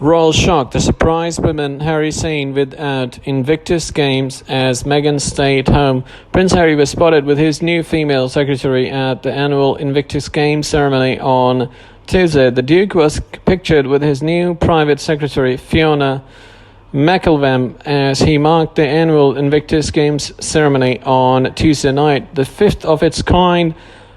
Royal shock. The surprise women Harry seen without Invictus Games as Meghan stayed home. Prince Harry was spotted with his new female secretary at the annual Invictus Games ceremony on Tuesday. The Duke was pictured with his new private secretary, Fiona McElvem, as he marked the annual Invictus Games ceremony on Tuesday night. The fifth of its kind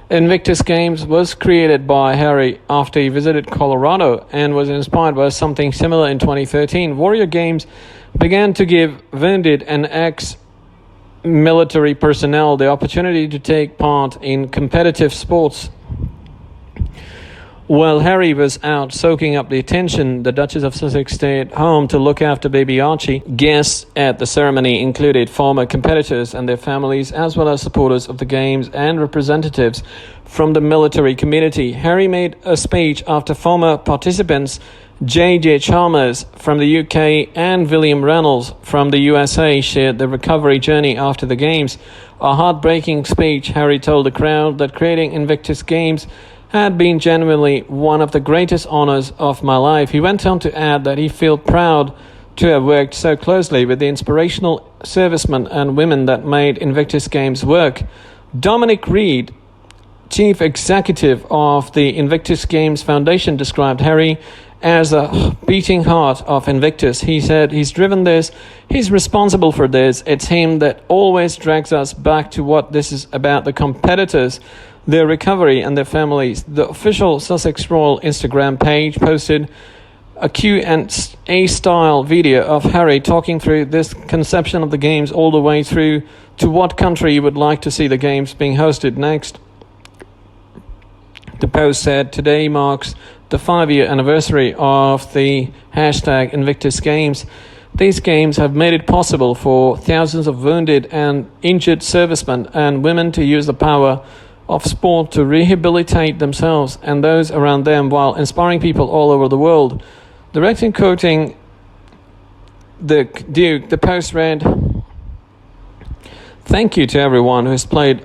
Invictus Games was created by Harry after he visited Colorado and was inspired by something similar in 2013. Warrior Games began to give wounded and ex-military personnel the opportunity to take part in competitive sports. While Harry was out soaking up the attention, the Duchess of Sussex stayed home to look after baby Archie. Guests at the ceremony included former competitors and their families, as well as supporters of the Games and representatives from the military community. Harry made a speech after former participants J.J. Chalmers from the UK and William Reynolds from the USA shared their recovery journey after the Games. A heartbreaking speech, Harry told the crowd that creating Invictus Games had been genuinely one of the greatest honors of my life. He went on to add that he felt proud to have worked so closely with the inspirational servicemen and women that made Invictus Games work. Dominic Reed, chief executive of the Invictus Games Foundation, described Harry as a beating heart of Invictus. He said, "He's driven this, he's responsible for this. It's him that always drags us back to what this is about, the competitors, their recovery and their families." The official Sussex Royal Instagram page posted a Q&A style video of Harry talking through this conception of the Games all the way through to what country he would like to see the Games being hosted next. The post said, "Today marks the 5-year anniversary of the hashtag Invictus Games. These Games have made it possible for thousands of wounded and injured servicemen and women to use the power of sport to rehabilitate themselves and those around them while inspiring people all over the world." Directly quoting the Duke, the post read, "Thank you to everyone who has played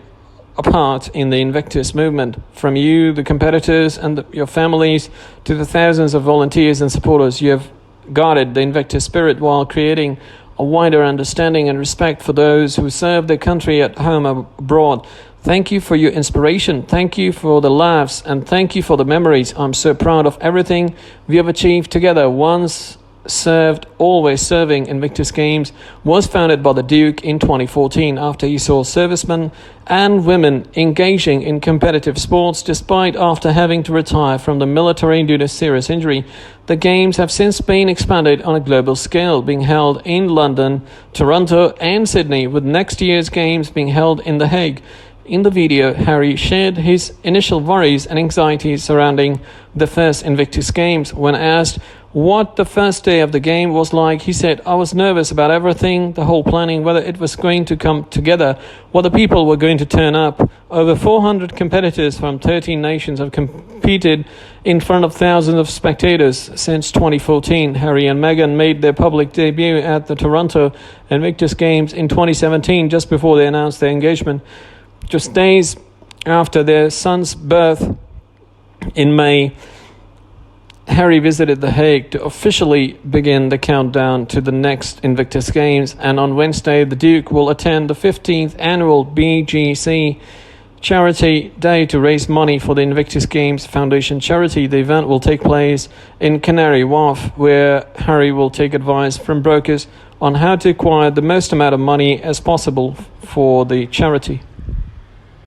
a part in the Invictus movement. From you, the competitors, and your families, to the thousands of volunteers and supporters. You have guarded the Invictus spirit while creating a wider understanding and respect for those who serve their country at home and abroad. Thank you for your inspiration. Thank you for the laughs, and thank you for the memories. I'm so proud of everything we have achieved together. Once served, always serving. Invictus Games was founded by the Duke in 2014 after he saw servicemen and women engaging in competitive sports despite after having to retire from the military due to serious injury. The Games have since been expanded on a global scale, being held in London, Toronto and Sydney, with next year's Games being held in The Hague. In the video, Harry shared his initial worries and anxieties surrounding the first Invictus Games. When asked what the first day of the game was like, he said, "I was nervous about everything, the whole planning, whether it was going to come together, what the people were going to turn up. Over 400 competitors from 13 nations have competed in front of thousands of spectators since 2014. Harry and Meghan made their public debut at the Toronto Invictus Games in 2017, just before they announced their engagement. Just days after their son's birth in May, Harry visited The Hague to officially begin the countdown to the next Invictus Games, and on Wednesday, the Duke will attend the 15th annual BGC Charity Day to raise money for the Invictus Games Foundation charity. The event will take place in Canary Wharf, where Harry will take advice from brokers on how to acquire the most amount of money as possible for the charity.